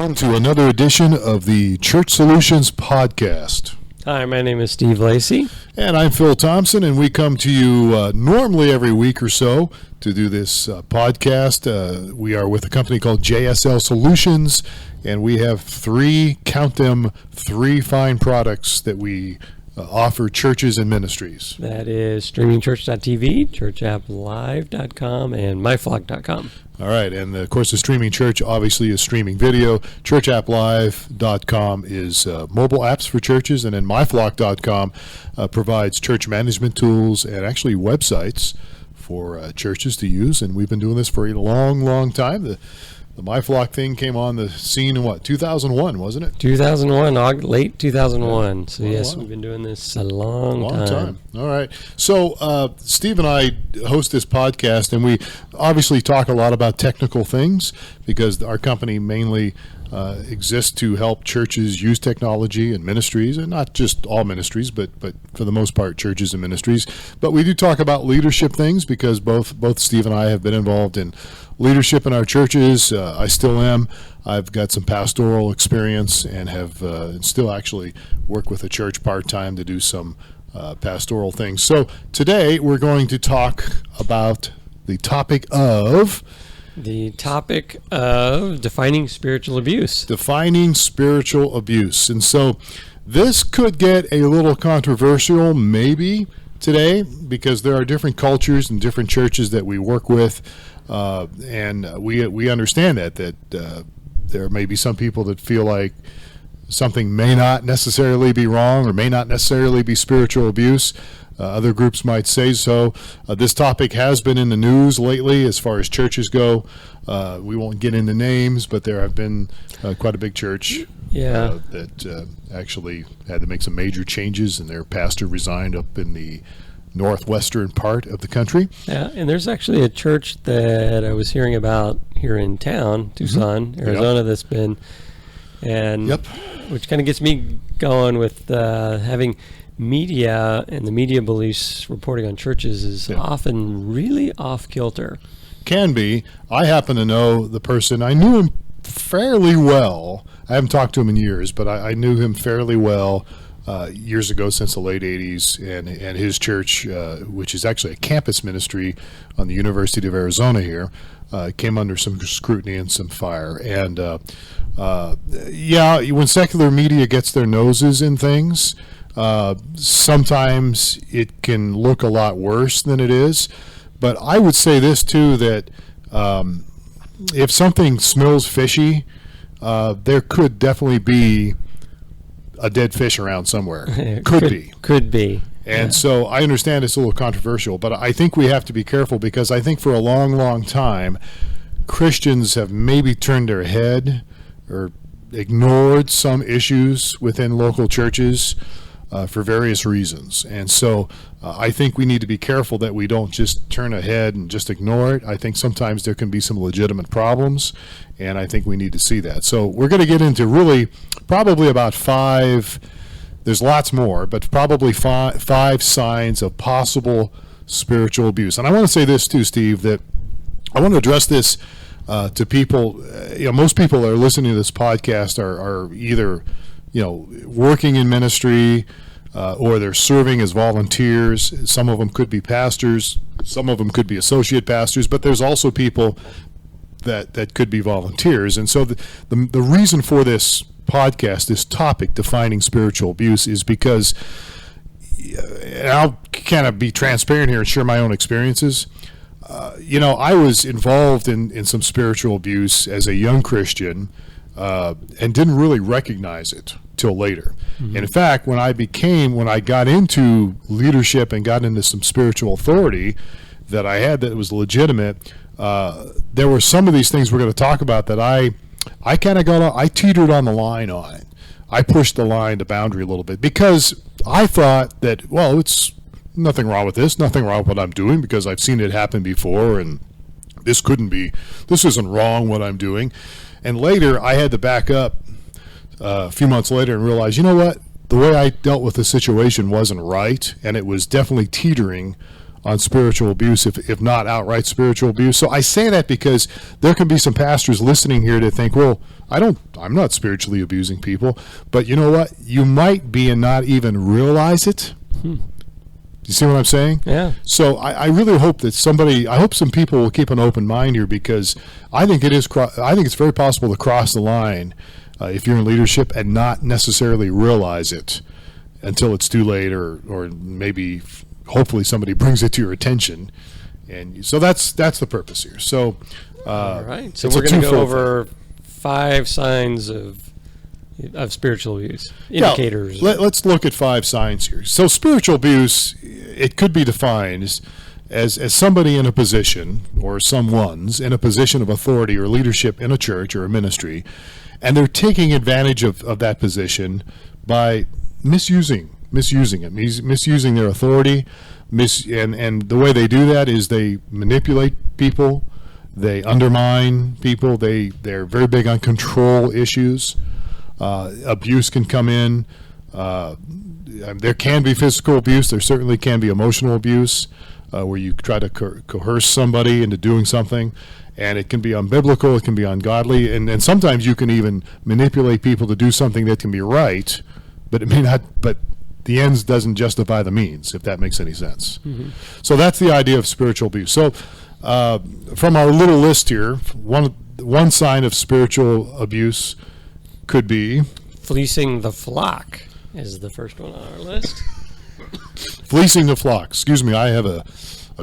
Welcome to another edition of the Church Solutions Podcast. Hi, my name is Steve Lacy. And I'm Phil Thompson, and we come to you normally every week or so to do this podcast. We are with a company called JSL Solutions, and we have three fine products that we offer churches and ministries. That is StreamingChurch.tv, ChurchAppLive.com, and MyFlock.com. All right, and of course the Streaming Church obviously is streaming video. ChurchAppLive.com is mobile apps for churches, and then MyFlock.com provides church management tools and actually websites for churches to use. And we've been doing this for a long time. The MyFlock thing came on the scene in 2001, wasn't it? 2001, late 2001. So yes, wow. We've been doing this a long time. All right. So Steve and I host this podcast, and we obviously talk a lot about technical things because our company mainly exists to help churches use technology and ministries, and not just all ministries, but for the most part, churches and ministries. But we do talk about leadership things because both Steve and I have been involved in leadership in our churches. I still am. I've got some pastoral experience and have still actually work with a church part-time to do some pastoral things. So today we're going to talk about the topic of defining spiritual abuse. Defining spiritual abuse. And so this could get a little controversial maybe today because there are different cultures and different churches that we work with. And we understand that there may be some people that feel like something may not necessarily be wrong or may not necessarily be spiritual abuse. Other groups might say so. This topic has been in the news lately as far as churches go. We won't get into names, but there have been quite a big church that actually had to make some major changes, and their pastor resigned up in the northwestern part of the country. Yeah, and there's actually a church that I was hearing about here in town, Tucson, Arizona, that's been, and which kind of gets me going with having media and the media beliefs reporting on churches is often really off kilter. Can be. I happen to know the person. I knew him fairly well. I haven't talked to him in years, but I knew him fairly well years ago, since the late 80s, and his church, which is actually a campus ministry on the University of Arizona here, came under some scrutiny and some fire. And when secular media gets their noses in things, sometimes it can look a lot worse than it is. But I would say this too, that if something smells fishy, there could definitely be a dead fish around somewhere. Could be. And so I understand it's a little controversial, but I think we have to be careful because I think for a long time, Christians have maybe turned their head or ignored some issues within local churches for various reasons. And so I think we need to be careful that we don't just turn ahead and just ignore it. I think sometimes there can be some legitimate problems, and I think we need to see that. So we're going to get into really probably about five, there's lots more, but probably five signs of possible spiritual abuse. And I want to say this too, Steve, that I want to address this to people. Most people that are listening to this podcast are either working in ministry, or they're serving as volunteers. Some of them could be pastors, some of them could be associate pastors, but there's also people that could be volunteers. And so the reason for this podcast, this topic, defining spiritual abuse, is because, and I'll kind of be transparent here and share my own experiences. I was involved in some spiritual abuse as a young Christian, and didn't really recognize it till later. Mm-hmm. And in fact, when I got into leadership and got into some spiritual authority that I had that was legitimate, there were some of these things we're going to talk about that I kind of I teetered on the line on it. I pushed the boundary a little bit because I thought that, well, it's nothing wrong with this, nothing wrong with what I'm doing because I've seen it happen before, and this isn't wrong what I'm doing. And later, I had to back up a few months later and realize, you know what? The way I dealt with the situation wasn't right, and it was definitely teetering on spiritual abuse, if not outright spiritual abuse. So I say that because there can be some pastors listening here that think, well, I'm not spiritually abusing people, but you know what? You might be and not even realize it. You see what I'm saying? Yeah. So I really hope that I hope some people will keep an open mind here, because I think it's very possible to cross the line if you're in leadership and not necessarily realize it until it's too late, or maybe hopefully somebody brings it to your attention. And so that's the purpose here. So all right. So we're going to go over 5 signs of spiritual abuse, indicators. Yeah, let's look at 5 signs here. So spiritual abuse, it could be defined as somebody in a position, or someone's in a position of authority or leadership in a church or a ministry, and they're taking advantage of that position by misusing it, misusing their authority, and the way they do that is they manipulate people, they undermine people, they're very big on control issues. Abuse can come in. There can be physical abuse. There certainly can be emotional abuse, where you try to coerce somebody into doing something, and it can be unbiblical, it can be ungodly, and sometimes you can even manipulate people to do something that can be right, but it may not. But the ends doesn't justify the means, if that makes any sense. Mm-hmm. So that's the idea of spiritual abuse. So from our little list here, one sign of spiritual abuse could be fleecing the flock is the first one on our list. Fleecing the flock. Excuse me, I have a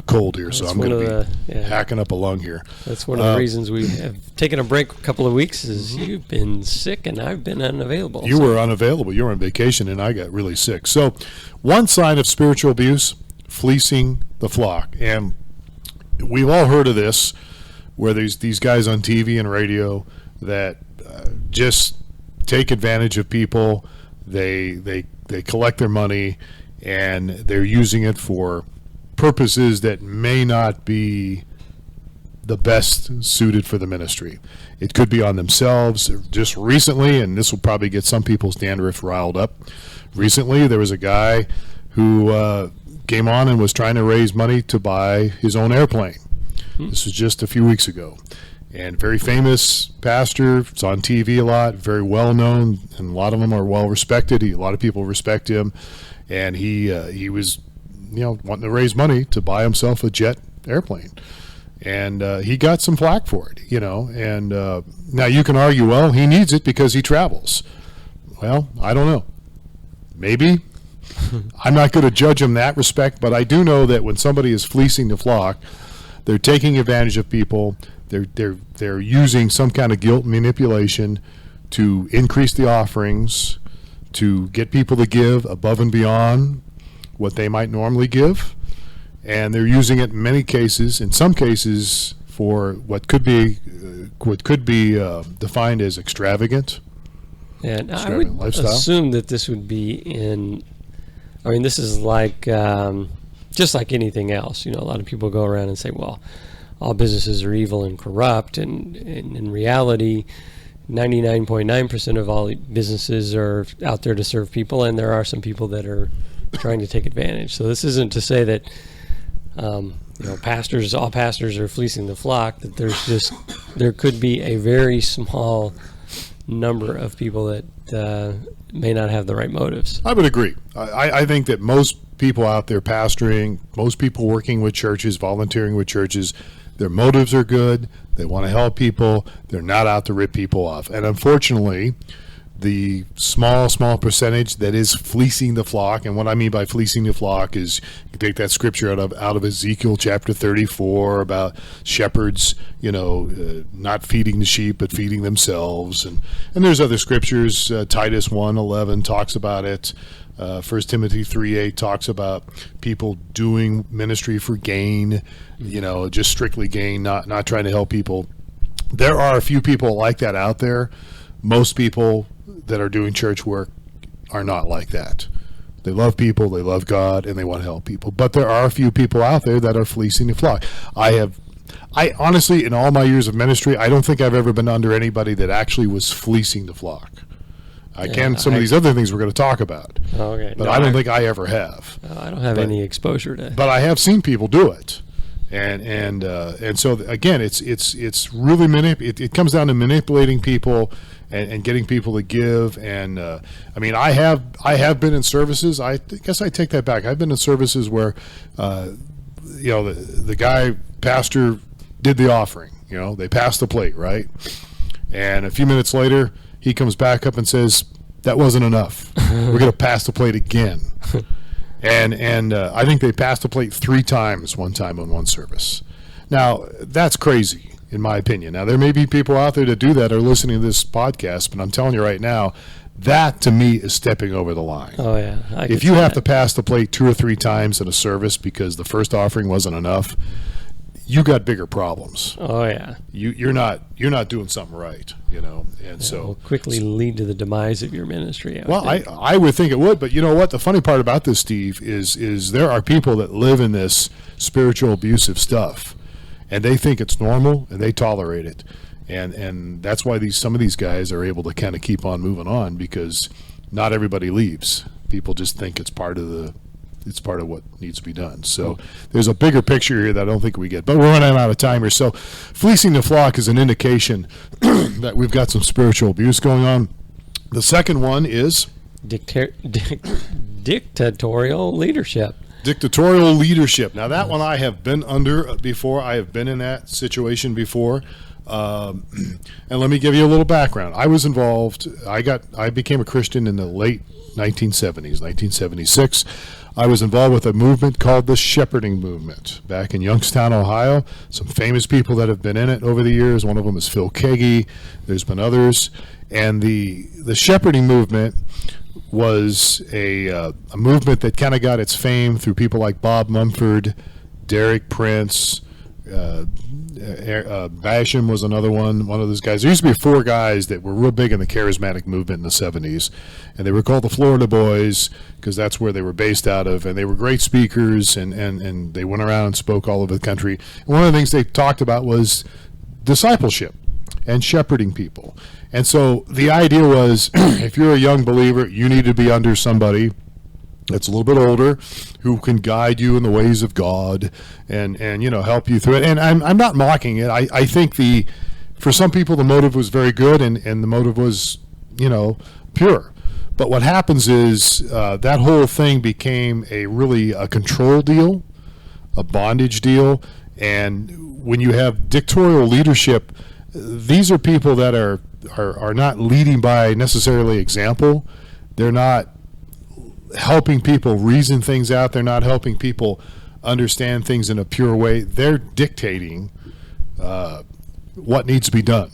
cold here, so I'm going to be yeah. hacking up a lung here. That's one of the reasons we have taken a break a couple of weeks, is you've been sick and I've been unavailable. You were unavailable. You were on vacation and I got really sick. So one sign of spiritual abuse, fleecing the flock. And we've all heard of this, where there's these guys on TV and radio that just take advantage of people. They collect their money, and they're using it for purposes that may not be the best suited for the ministry. It could be on themselves. Just recently, and this will probably get some people's dandruff riled up, recently there was a guy who came on and was trying to raise money to buy his own airplane. This was just a few weeks ago. And very famous pastor. It's on TV a lot, very well known, and a lot of them are well respected. A lot of people respect him, and he was, wanting to raise money to buy himself a jet airplane, and he got some flack for it, And now you can argue, well, he needs it because he travels. Well, I don't know. Maybe. I'm not going to judge him in that respect, but I do know that when somebody is fleecing the flock, they're taking advantage of people. They're using some kind of guilt manipulation to increase the offerings, to get people to give above and beyond what they might normally give, and they're using it in some cases, for what could be defined as extravagant. And I would lifestyle. Assume that this would be this is like just like anything else. A lot of people go around and say, well, all businesses are evil and corrupt, and in reality, 99.9% of all businesses are out there to serve people, and there are some people that are trying to take advantage. So this isn't to say that all pastors are fleecing the flock. That there could be a very small number of people that may not have the right motives. I would agree. I think that most people out there pastoring, most people working with churches, volunteering with churches, their motives are good. They want to help people. They're not out to rip people off. And unfortunately, the small percentage that is fleecing the flock, and what I mean by fleecing the flock is, you take that scripture out of Ezekiel chapter 34 about shepherds, not feeding the sheep but feeding themselves, and there's other scriptures. Titus 1:11 talks about it. 1 Timothy 3:8 talks about people doing ministry for gain, just strictly gain, not trying to help people. There are a few people like that out there. Most people that are doing church work are not like that. They love people, they love God, and they want to help people. But there are a few people out there that are fleecing the flock. I honestly, in all my years of ministry, I don't think I've ever been under anybody that actually was fleecing the flock. I can some of these other things we're going to talk about. Okay. But I don't think I ever have. I don't have any exposure to. But I have seen people do it. And so again, it's really it comes down to manipulating people and getting people to give. And I mean, I have been in services. I guess I take that back. I've been in services where the guy pastor did the offering. They passed the plate, right? And a few minutes later, he comes back up and says, "That wasn't enough. We're going to pass the plate again." And I think they passed the plate 3 times one time on one service. Now, that's crazy, in my opinion. Now, there may be people out there that do that or listening to this podcast, but I'm telling you right now, that to me is stepping over the line. Oh, yeah. If you have to pass the plate 2 or 3 times in a service because the first offering wasn't enough, you got bigger problems. Oh, yeah. You're not doing something right, and so will quickly lead to the demise of your ministry. I would think it would, but you know what? The funny part about this, Steve, is there are people that live in this spiritual abusive stuff, and they think it's normal and they tolerate it, and that's why some of these guys are able to kind of keep on moving on, because not everybody leaves. People just think it's part of what needs to be done. So there's a bigger picture here that I don't think we get. But we're running out of time here. So fleecing the flock is an indication that we've got some spiritual abuse going on. The second one is dictatorial leadership. Dictatorial leadership. Now that one I have been under before. I have been in that situation before. And let me give you a little background. I was involved. I became a Christian in the late 1970s, 1976. I was involved with a movement called the Shepherding Movement back in Youngstown, Ohio. Some famous people that have been in it over the years. One of them is Phil Keggy. There's been others. And the Shepherding Movement was a movement that kind of got its fame through people like Bob Mumford, Derek Prince, Basham was another one of those guys. There used to be 4 guys that were real big in the charismatic movement in the 70s, and they were called the Florida Boys because that's where they were based out of, and they were great speakers, and they went around and spoke all over the country. And one of the things they talked about was discipleship and shepherding people. And so the idea was, if you're a young believer, you need to be under somebody that's a little bit older, who can guide you in the ways of God and help you through it. And I'm not mocking it. I think for some people the motive was very good and the motive was pure. But what happens is that whole thing became a control deal, a bondage deal. And when you have dictatorial leadership, these are people that are not leading by necessarily example. They're not helping people reason things out. They're not helping people understand things in a pure way. They're dictating what needs to be done,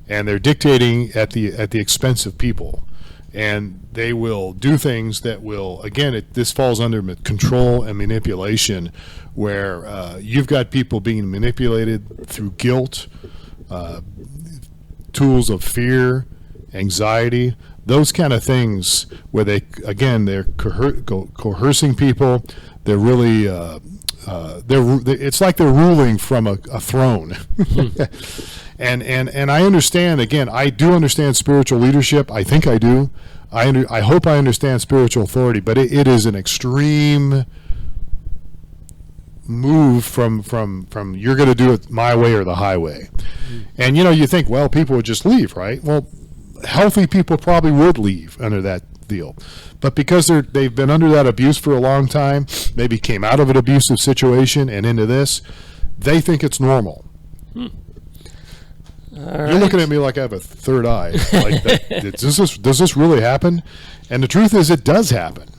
and they're dictating at the expense of people. And they will do things that will, again, this falls under control and manipulation, where you've got people being manipulated through guilt, tools of fear, anxiety, those kind of things, where they're coercing people. They're really it's like they're ruling from a throne. and I understand, again, I do understand spiritual leadership. I think I do. I hope I understand spiritual authority, but it is an extreme move from you're going to do it my way or the highway. And you think, well, people would just leave, right? Well, healthy people probably would leave under that deal, but because they've been under that abuse for a long time, maybe came out of an abusive situation and into this, they think it's normal. You're looking at me like I have a third eye. Like, does this really happen? And the truth is, it does happen.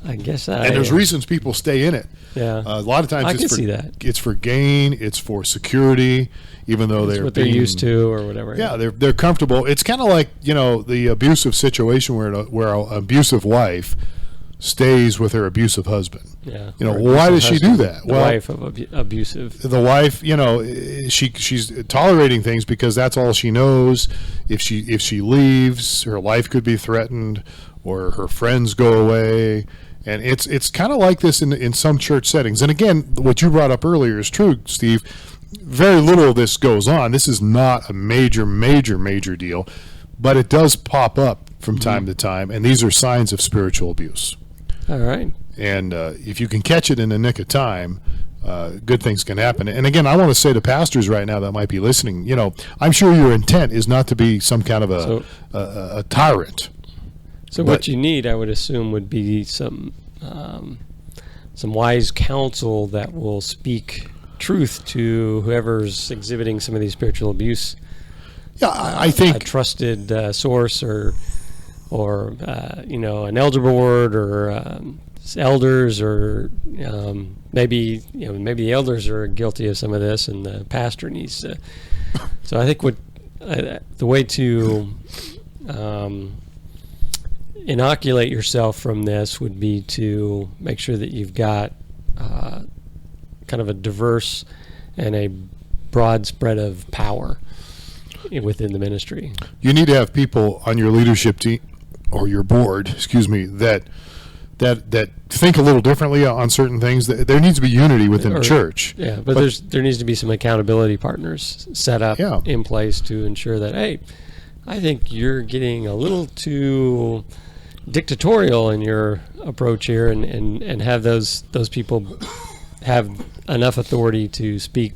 I guess and there's reasons people stay in it. Yeah, a lot of times I can see that. It's for gain, it's for security, even though they're used to or whatever. Yeah, they're comfortable. It's kind of like the abusive situation where an abusive wife stays with her abusive husband. Yeah. Why does she do that? The wife of abusive. The wife, she's tolerating things because that's all she knows. If she leaves, her life could be threatened, or her friends go away. And it's kind of like this in some church settings. And again, what you brought up earlier is true, Steve. Very little of this goes on. This is not a major deal. but it does pop up from time to time, and these are signs of spiritual abuse. All right. And if you can catch it in the nick of time, good things can happen. And again, I want to say to pastors right now that might be listening, I'm sure your intent is not to be some kind of a tyrant. So what you need, I would assume, would be some wise counsel that will speak truth to whoever's exhibiting some of these spiritual abuse. Yeah, I think a trusted source or an elder board or elders, or maybe the elders are guilty of some of this, and the pastor needs to. So I think the way to inoculate yourself from this would be to make sure that you've got kind of a diverse and a broad spread of power within the ministry. You need to have people on your leadership team or your board, that think a little differently on certain things. There needs to be unity within the church. Yeah, but there needs to be some accountability partners set up in place to ensure that, hey, I think you're getting a little too dictatorial in your approach here, and have those people have enough authority to speak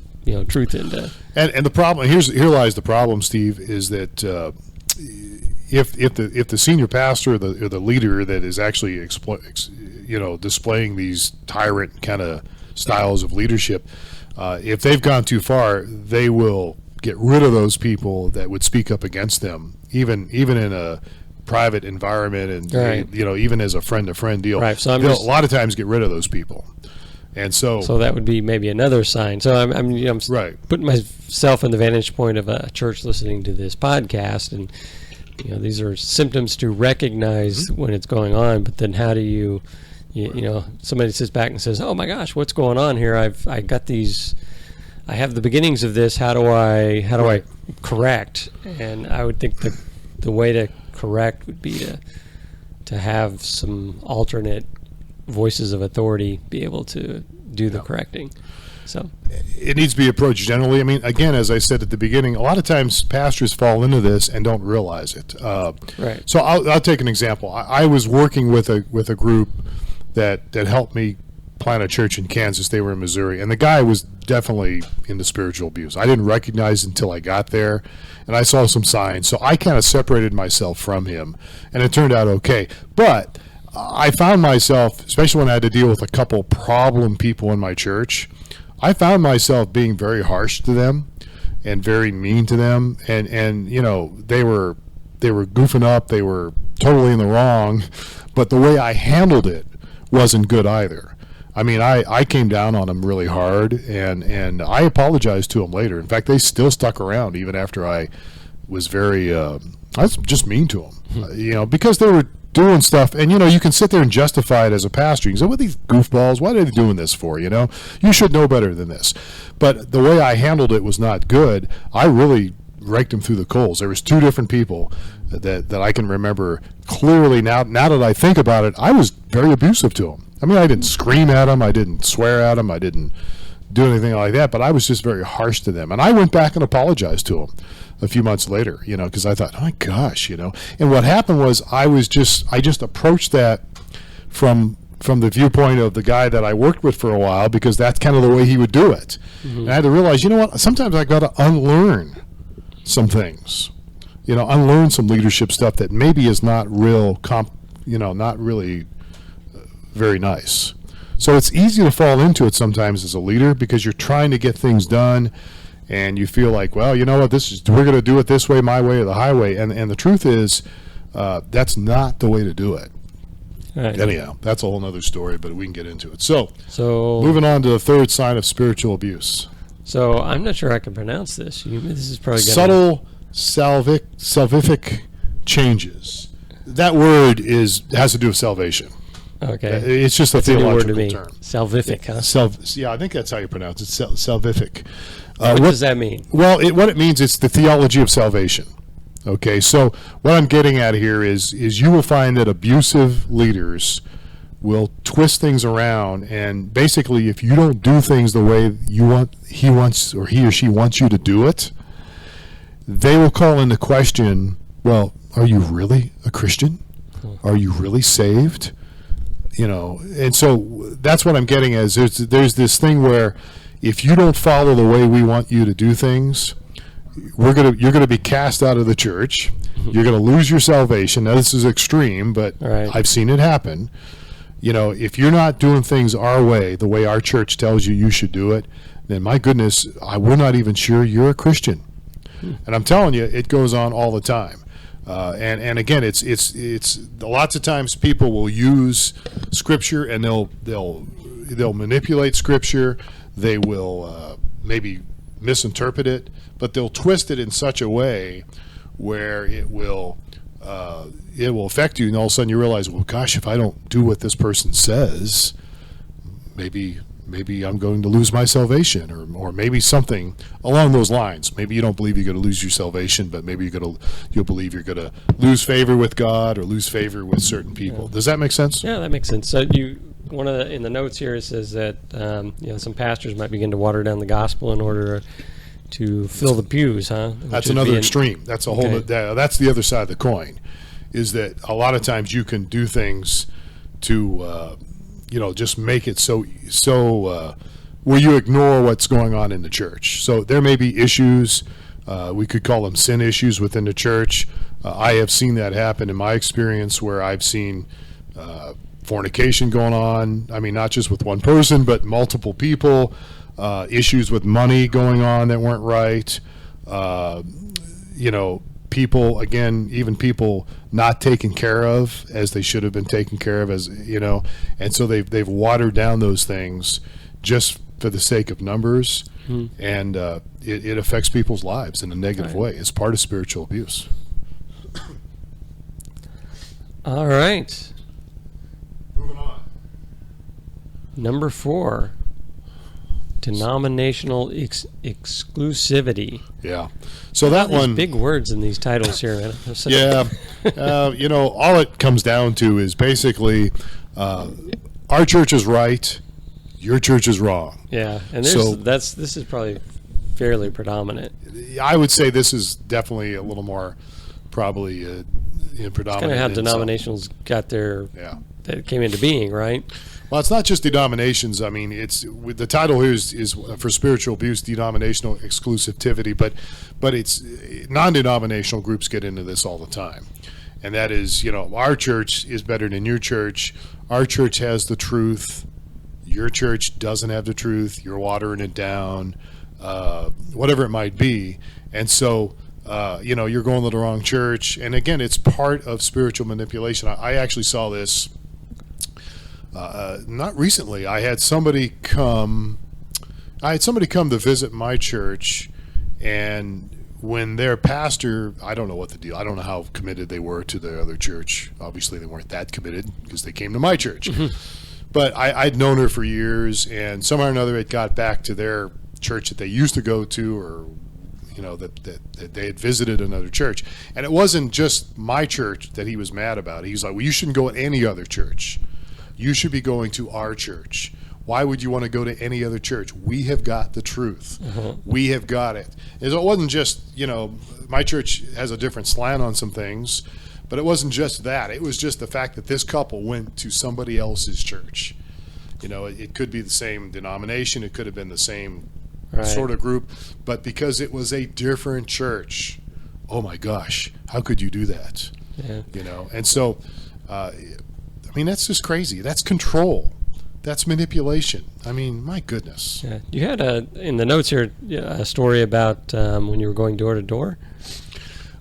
truth into. And the problem here lies the problem, Steve, is that if the senior pastor or the leader that is actually displaying these tyrant kind of styles of leadership, if they've gone too far, they will get rid of those people that would speak up against them, even in a private environment, and right. Even as a friend-to-friend deal. Right. So a lot of times get rid of those people. And so that would be maybe another sign. So I'm right. putting myself in the vantage point of a church listening to this podcast, and these are symptoms to recognize when it's going on. But then how do you somebody sits back and says, "Oh my gosh, what's going on here? I got these. I have the beginnings of this. How do I correct?" And I would think that the way to correct would be to have some alternate voices of authority be able to do the correcting. So it needs to be approached generally. I mean, again, as I said at the beginning, a lot of times pastors fall into this and don't realize it. Right. So I'll take an example. I was working with a group that helped me plant a church in Kansas. They were in Missouri, and the guy was definitely into spiritual abuse. I didn't recognize it until I got there, and I saw some signs. So I kind of separated myself from him, and it turned out okay. But I found myself, especially when I had to deal with a couple problem people in my church, I found myself being very harsh to them and very mean to them, and they were goofing up, they were totally in the wrong, but the way I handled it wasn't good either. I mean, I came down on them really hard, and I apologized to them later. In fact, they still stuck around even after I was I was just mean to them, because they were doing stuff, and you can sit there and justify it as a pastor. You can say, "What are these goofballs? What are they doing this for? You should know better than this." But the way I handled it was not good. I really raked them through the coals. There was two different people that I can remember clearly now. Now that I think about it, I was very abusive to them. I mean, I didn't scream at them, I didn't swear at them, I didn't do anything like that, but I was just very harsh to them. And I went back and apologized to them a few months later, because I thought, oh my gosh, And what happened was I just approached that from the viewpoint of the guy that I worked with for a while, because that's kind of the way he would do it. Mm-hmm. And I had to realize, what, sometimes I got to unlearn some things, unlearn some leadership stuff that maybe is not not really very nice. So it's easy to fall into it sometimes as a leader, because you're trying to get things done, and you feel like, well, you know what, we're going to do it this way, my way or the highway. And the truth is, that's not the way to do it. Right. Anyhow, that's a whole other story, but we can get into it. So moving on to the third sign of spiritual abuse. So I'm not sure I can pronounce this. This is probably subtle salvific changes. That word has to do with salvation. Okay. It's just a theological term. Salvific, huh? I think that's how you pronounce it, salvific. What does that mean? Well, what it means, it's the theology of salvation. Okay, so what I'm getting at here is you will find that abusive leaders will twist things around, and basically, if you don't do things the way he or she wants you to do it, they will call into question well, are you really a Christian? Are you really saved? And so that's what I'm getting at, is there's this thing where if you don't follow the way we want you to do things, you're gonna be cast out of the church. You're gonna lose your salvation. Now, this is extreme, but Right. I've seen it happen. If you're not doing things our way, the way our church tells you should do it, then my goodness, we're not even sure you're a Christian. And I'm telling you, it goes on all the time. And again, it's lots of times people will use Scripture and they'll manipulate Scripture. They will maybe misinterpret it, but they'll twist it in such a way where it will affect you, and all of a sudden you realize, well, gosh, if I don't do what this person says, maybe I'm going to lose my salvation, or maybe something along those lines. Maybe you don't believe you're going to lose your salvation, but maybe you'll believe you're going to lose favor with God or lose favor with certain people. Yeah. Does that make sense? Yeah, that makes sense. So in the notes here, it says that some pastors might begin to water down the gospel in order to fill the pews, huh? That's another extreme. That's a whole. That's the other side of the coin, is that a lot of times you can do things to just make it so where you ignore what's going on in the church. So there may be issues, we could call them sin issues within the church. I have seen that happen in my experience, where I've seen fornication going on. I mean, not just with one person, but multiple people, issues with money going on that weren't right. People, again, even people not taken care of as they should have been taken care of, and so they've watered down those things just for the sake of numbers, and it affects people's lives in a negative way. It's part of spiritual abuse. All right. Moving on. Number 4. Denominational exclusivity. Yeah. So that one, big words in these titles here, man. yeah. All it comes down to is basically our church is right, your church is wrong. Yeah, and this is probably fairly predominant. I would say this is definitely a little more probably predominant. It's kind of how denominationals got their that came into being, right? Well, it's not just denominations. I mean, the title here is for spiritual abuse, denominational exclusivity, but it's non-denominational groups get into this all the time. And that is, our church is better than your church. Our church has the truth. Your church doesn't have the truth. You're watering it down, whatever it might be. And so, you're going to the wrong church. And again, it's part of spiritual manipulation. I actually saw this. Not recently. I had somebody come to visit my church, and when their pastor, I don't know what the deal, I don't know how committed they were to the other church. Obviously, they weren't that committed because they came to my church. But I'd known her for years, and somehow or another it got back to their church that they used to go to, or that they had visited another church. And it wasn't just my church that he was mad about. He was like, well, you shouldn't go to any other church. You should be going to our church. Why would you want to go to any other church? We have got the truth. We have got it. And it wasn't just, my church has a different slant on some things, but it wasn't just that. It was just the fact that this couple went to somebody else's church. It could be the same denomination. It could have been the same sort of group, but because it was a different church, oh my gosh, how could you do that? Yeah. And so, that's just crazy. That's control. That's manipulation. I mean, my goodness. Yeah. You had in the notes here a story about when you were going door to door.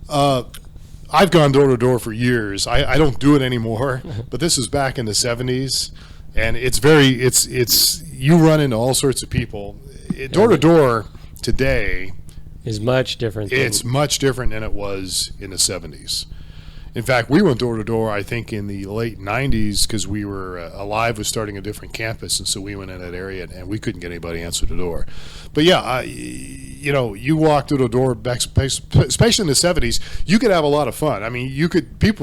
I've gone door to door for years. I don't do it anymore, but this is back in the 70s, and it's you run into all sorts of people. Door to door today is much different. It's much different than it was in the 70s. In fact, we went door to door, I think, in the late 90s because we were Alive was starting a different campus, and so we went in that area, and we couldn't get anybody to answer the door. But yeah, you walk through the door, especially in the 70s, you could have a lot of fun. I mean,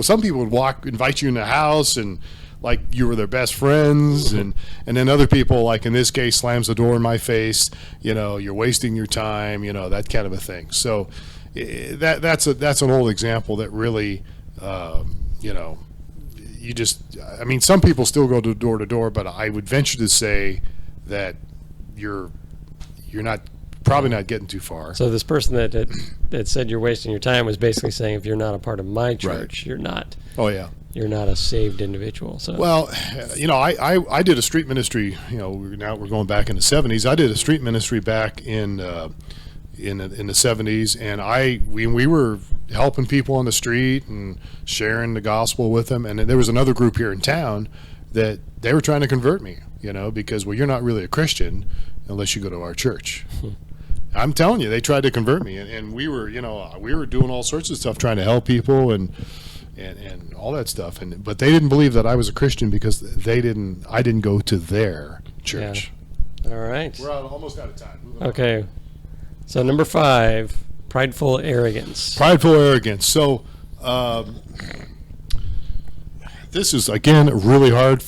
some people would invite you in the house, and like you were their best friends, and then other people, like in this case, slams the door in my face. You're wasting your time. That kind of a thing. So. that's an old example that really, you just, I mean, some people still go door to door, but I would venture to say that you're probably not getting too far. So this person that said you're wasting your time was basically saying, if you're not a part of my church, you're not. Oh yeah. You're not a saved individual. So well, I did a street ministry. We're going back in the 70s. I did a street ministry back in the 70s, and we were helping people on the street and sharing the gospel with them. And there was another group here in town that they were trying to convert me. Because you're not really a Christian unless you go to our church. I'm telling you, they tried to convert me, and we were doing all sorts of stuff trying to help people and all that stuff, but they didn't believe that I was a Christian because I didn't go to their church. Yeah. All right. We're almost out of time. Okay. So number 5, prideful arrogance. Prideful arrogance. So this is again really hard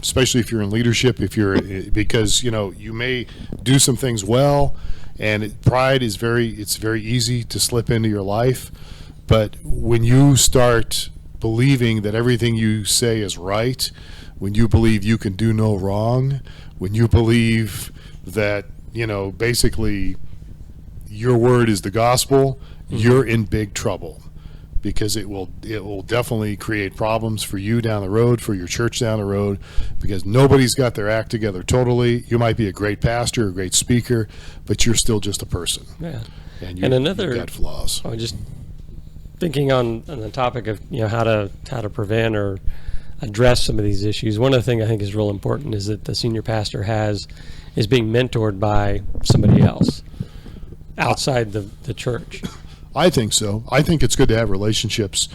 especially if you're in leadership, because you may do some things well, and pride is very easy to slip into your life. But when you start believing that everything you say is right, when you believe you can do no wrong, when you believe that, basically your word is the gospel, you're in big trouble, because it will definitely create problems for you down the road, for your church down the road, because nobody's got their act together totally. You might be a great pastor, a great speaker, but you're still just a person. Yeah. And you've got flaws. Just thinking on the topic of how to prevent or address some of these issues, one of the things I think is real important is that the senior pastor is being mentored by somebody else outside the church. I think so. I think it's good to have relationships.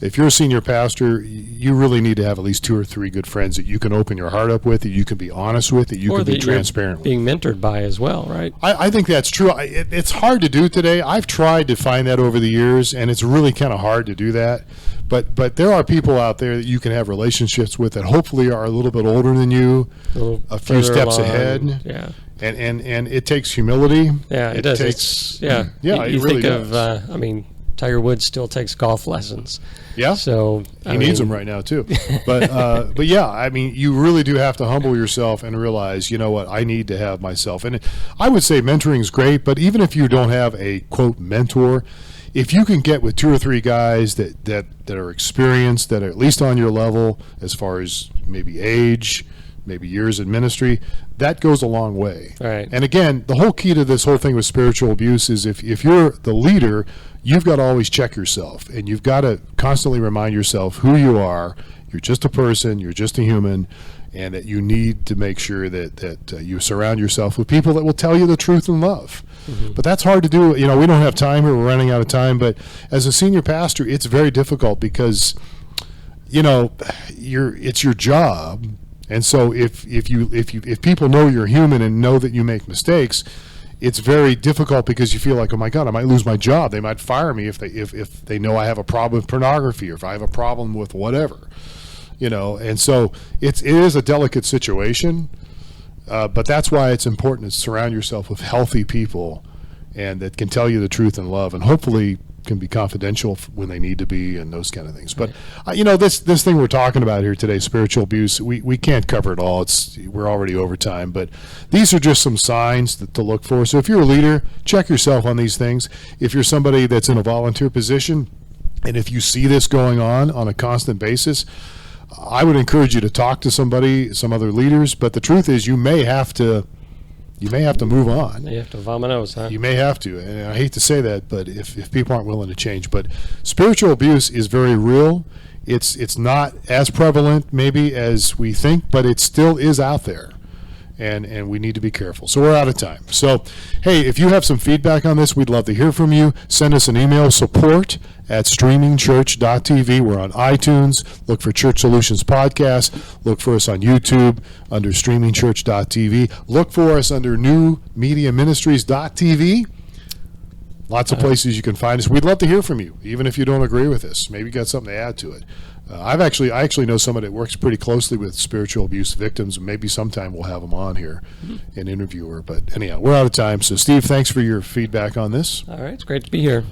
If you're a senior pastor, you really need to have at least 2 or 3 good friends that you can open your heart up with, that you can be honest with, that you can be transparent with. Being mentored by as well, right? I think that's true. It's hard to do today. I've tried to find that over the years, and it's really kind of hard to do that. But there are people out there that you can have relationships with that hopefully are a little bit older than you, a few steps ahead. Yeah. And it takes humility. Yeah, it does. Yeah, you really think does. of, Tiger Woods still takes golf lessons. Yeah. So he needs them right now too. But yeah, you really do have to humble yourself and realize, what, I need to have myself. And I would say mentoring is great, but even if you don't have a quote mentor, if you can get with 2 or 3 guys that are experienced, that are at least on your level as far as maybe age, maybe years in ministry, that goes a long way. Right. And again, the whole key to this whole thing with spiritual abuse is if you're the leader, you've got to always check yourself, and you've got to constantly remind yourself who you are. You're just a person, you're just a human, and that you need to make sure that you surround yourself with people that will tell you the truth in love. Mm-hmm. But that's hard to do. We don't have time here, we're running out of time, but as a senior pastor, it's very difficult because, it's your job. And so if people know you're human and know that you make mistakes, it's very difficult because you feel like, oh my God, I might lose my job. They might fire me if they know I have a problem with pornography or if I have a problem with whatever, And so it is a delicate situation, but that's why it's important to surround yourself with healthy people and that can tell you the truth in love, and hopefully can be confidential when they need to be, and those kind of things. But this thing we're talking about here today, spiritual abuse, we can't cover it all. We're already over time, but these are just some signs to look for. So if you're a leader, check yourself on these things. If you're somebody that's in a volunteer position, and if you see this going on a constant basis, I would encourage you to talk to some other leaders. But the truth is, you may have to move on. You have to vominos, huh? You may have to, and I hate to say that, but if people aren't willing to change. But spiritual abuse is very real. It's not as prevalent maybe as we think, but it still is out there, and we need to be careful. So we're out of time. So, hey, if you have some feedback on this, we'd love to hear from you. Send us an email, support@StreamingChurch.tv. We're on iTunes. Look for Church Solutions Podcast. Look for us on YouTube under StreamingChurch.tv. Look for us under NewMediaMinistries.tv. Lots of places you can find us. We'd love to hear from you, even if you don't agree with us. Maybe you got something to add to it. I actually know somebody that works pretty closely with spiritual abuse victims. Maybe sometime we'll have them on here and interview her. But anyhow, we're out of time. So, Steve, thanks for your feedback on this. All right. It's great to be here.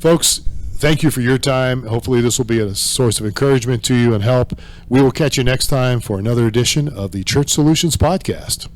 Folks, thank you for your time. Hopefully this will be a source of encouragement to you and help. We will catch you next time for another edition of the Church Solutions Podcast.